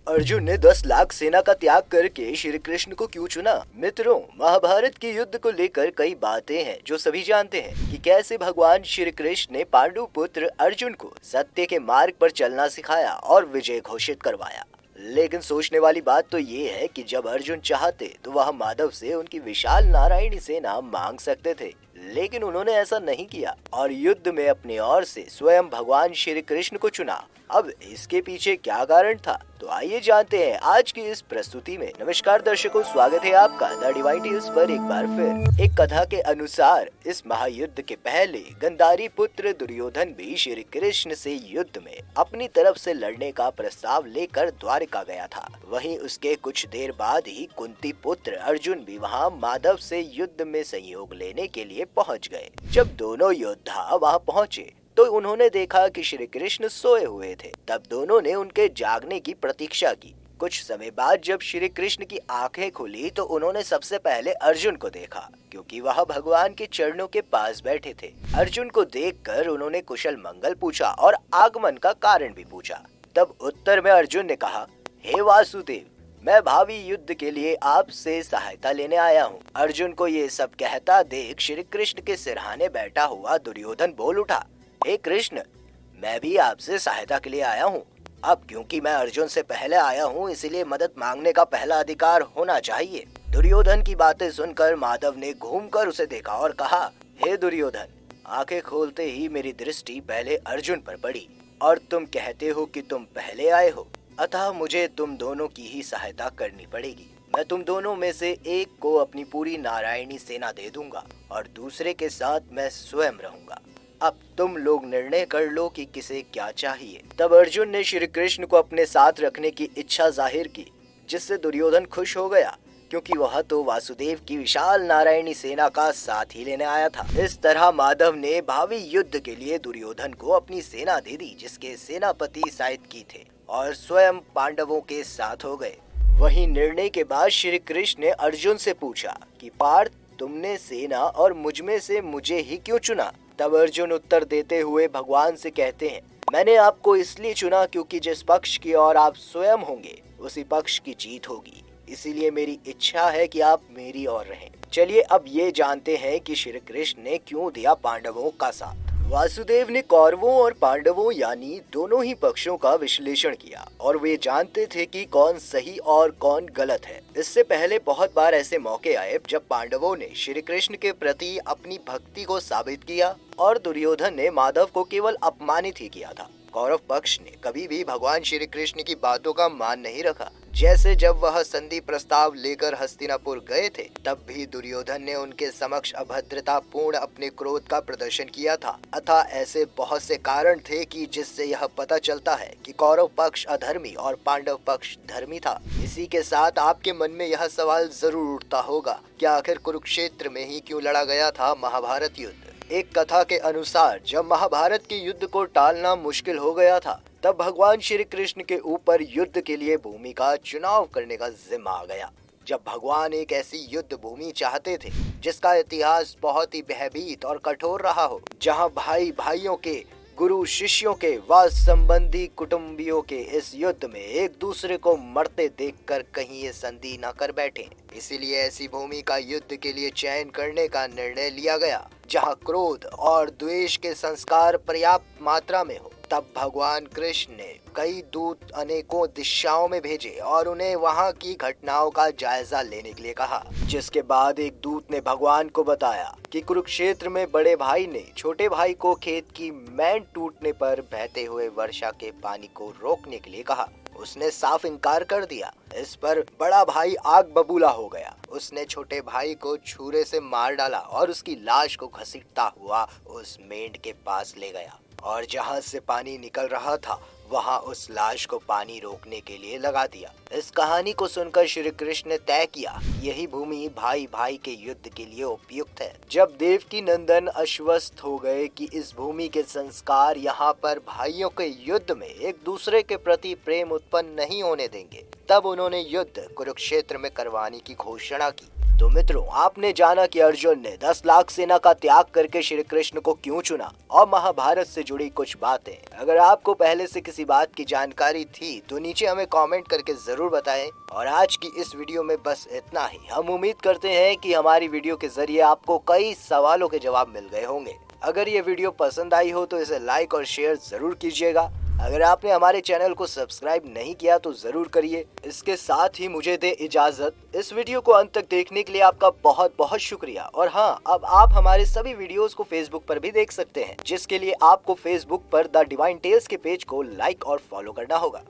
अर्जुन ने 10 लाख सेना का त्याग करके श्री कृष्ण को क्यों चुना? मित्रों, महाभारत के युद्ध को लेकर कई बातें हैं जो सभी जानते हैं कि कैसे भगवान श्री कृष्ण ने पांडु पुत्र अर्जुन को सत्य के मार्ग पर चलना सिखाया और विजय घोषित करवाया। लेकिन सोचने वाली बात तो ये है कि जब अर्जुन चाहते तो वह माधव से उनकी विशाल नारायणी सेना मांग सकते थे, लेकिन उन्होंने ऐसा नहीं किया और युद्ध में अपने ओर से स्वयं भगवान श्री कृष्ण को चुना। अब इसके पीछे क्या कारण था, तो आइए जानते हैं आज की इस प्रस्तुति में। नमस्कार दर्शकों, स्वागत है आपका द डिवाइन टेल्स पर एक बार फिर। एक कथा के अनुसार इस महायुद्ध के पहले गंधारी पुत्र दुर्योधन भी श्री कृष्ण से युद्ध में अपनी तरफ से लड़ने का प्रस्ताव लेकर द्वारिका गया था। वहीं उसके कुछ देर बाद ही कुंती पुत्र अर्जुन भी वहां माधव से युद्ध में सहयोग लेने के लिए पहुंच गए। जब दोनों योद्धा वहां पहुंचे तो उन्होंने देखा कि श्री कृष्ण सोए हुए थे। तब दोनों ने उनके जागने की प्रतीक्षा की। कुछ समय बाद जब श्री कृष्ण की आंखें खुली तो उन्होंने सबसे पहले अर्जुन को देखा, क्योंकि वह भगवान के चरणों के पास बैठे थे। अर्जुन को देखकर उन्होंने कुशल मंगल पूछा और आगमन का कारण भी पूछा। तब उत्तर में अर्जुन ने कहा, हे वासुदेव, मैं भावी युद्ध के लिए आपसे सहायता लेने आया हूँ। अर्जुन को ये सब कहता देख श्री कृष्ण के सिरहाने बैठा हुआ दुर्योधन बोल उठा, हे कृष्ण, मैं भी आपसे सहायता के लिए आया हूँ। अब क्योंकि मैं अर्जुन से पहले आया हूँ, इसलिए मदद मांगने का पहला अधिकार होना चाहिए। दुर्योधन की बातें सुनकर माधव ने घूमकर उसे देखा और कहा, हे दुर्योधन, आंखें खोलते ही मेरी दृष्टि पहले अर्जुन पर पड़ी और तुम कहते हो कि तुम पहले आए हो, अतः मुझे तुम दोनों की ही सहायता करनी पड़ेगी। मैं तुम दोनों में से एक को अपनी पूरी नारायणी सेना दे दूंगा और दूसरे के साथ मैं स्वयं रहूंगा। अब तुम लोग निर्णय कर लो कि किसे क्या चाहिए। तब अर्जुन ने श्री कृष्ण को अपने साथ रखने की इच्छा जाहिर की, जिससे दुर्योधन खुश हो गया, क्योंकि वह तो वासुदेव की विशाल नारायणी सेना का साथ ही लेने आया था। इस तरह माधव ने भावी युद्ध के लिए दुर्योधन को अपनी सेना दे दी, जिसके सेनापति सात्यकी थे, और स्वयं पांडवों के साथ हो गए। वहीं निर्णय के बाद श्री कृष्ण ने अर्जुन से पूछा कि पार्थ, तुमने सेना और मुझमें से मुझे ही क्यों चुना? तब अर्जुन उत्तर देते हुए भगवान से कहते हैं, मैंने आपको इसलिए चुना क्योंकि जिस पक्ष की ओर आप स्वयं होंगे उसी पक्ष की जीत होगी। इसीलिए मेरी इच्छा है कि आप मेरी ओर रहें। चलिए अब ये जानते हैं कि श्री कृष्ण ने क्यों दिया पांडवों का साथ। वासुदेव ने कौरवों और पांडवों यानी दोनों ही पक्षों का विश्लेषण किया और वे जानते थे कि कौन सही और कौन गलत है। इससे पहले बहुत बार ऐसे मौके आए जब पांडवों ने श्री कृष्ण के प्रति अपनी भक्ति को साबित किया और दुर्योधन ने माधव को केवल अपमानित ही किया था। कौरव पक्ष ने कभी भी भगवान श्री कृष्ण की बातों का मान नहीं रखा। जैसे जब वह संधि प्रस्ताव लेकर हस्तिनापुर गए थे, तब भी दुर्योधन ने उनके समक्ष अभद्रता पूर्ण अपने क्रोध का प्रदर्शन किया था। अतः ऐसे बहुत से कारण थे कि जिससे यह पता चलता है कि कौरव पक्ष अधर्मी और पांडव पक्ष धर्मी था। इसी के साथ आपके मन में यह सवाल जरूर उठता होगा, क्या आखिर कुरुक्षेत्र में ही क्यों लड़ा गया था महाभारत युद्ध? एक कथा के अनुसार जब महाभारत के युद्ध को टालना मुश्किल हो गया था, तब भगवान श्री कृष्ण के ऊपर युद्ध के लिए भूमि का चुनाव करने का जिम्मा आ गया। जब भगवान एक ऐसी युद्ध भूमि चाहते थे जिसका इतिहास बहुत ही भयभीत और कठोर रहा हो, जहां भाई भाइयों के, गुरु शिष्यों के, व संबंधी कुटुंबियों के इस युद्ध में एक दूसरे को मरते देखकर कहीं ये संधि न कर बैठे। इसीलिए ऐसी भूमि का युद्ध के लिए चयन करने का निर्णय लिया गया जहां क्रोध और द्वेष के संस्कार पर्याप्त मात्रा में हो। तब भगवान कृष्ण ने कई दूत अनेकों दिशाओं में भेजे और उन्हें वहां की घटनाओं का जायजा लेने के लिए कहा। जिसके बाद एक दूत ने भगवान को बताया कि कुरुक्षेत्र में बड़े भाई ने छोटे भाई को खेत की मैन टूटने पर बहते हुए वर्षा के पानी को रोकने के लिए कहा। उसने साफ इनकार कर दिया। इस पर बड़ा भाई आग बबूला हो गया। उसने छोटे भाई को छुरे से मार डाला और उसकी लाश को घसीटता हुआ उस मेंढ के पास ले गया और जहां से पानी निकल रहा था वहां उस लाश को पानी रोकने के लिए लगा दिया। इस कहानी को सुनकर श्री कृष्ण ने तय किया, यही भूमि भाई भाई के युद्ध के लिए उपयुक्त है। जब देवकी नंदन आश्वस्त हो गए कि इस भूमि के संस्कार यहाँ पर भाइयों के युद्ध में एक दूसरे के प्रति प्रेम उत्पन्न नहीं होने देंगे, तब उन्होंने युद्ध कुरुक्षेत्र में करवाने की घोषणा की। तो मित्रों, आपने जाना कि अर्जुन ने 10 लाख सेना का त्याग करके श्री कृष्ण को क्यों चुना और महाभारत से जुड़ी कुछ बातें। अगर आपको पहले से किसी बात की जानकारी थी तो नीचे हमें कमेंट करके जरूर बताएं। और आज की इस वीडियो में बस इतना ही। हम उम्मीद करते हैं कि हमारी वीडियो के जरिए आपको कई सवालों के जवाब मिल गए होंगे। अगर ये वीडियो पसंद आई हो तो इसे लाइक और शेयर जरूर कीजिएगा। अगर आपने हमारे चैनल को सब्सक्राइब नहीं किया तो जरूर करिए। इसके साथ ही मुझे दे इजाजत। इस वीडियो को अंत तक देखने के लिए आपका बहुत बहुत शुक्रिया। और हाँ, अब आप हमारे सभी वीडियोस को फेसबुक पर भी देख सकते हैं, जिसके लिए आपको फेसबुक पर द डिवाइन टेल्स के पेज को लाइक और फॉलो करना होगा।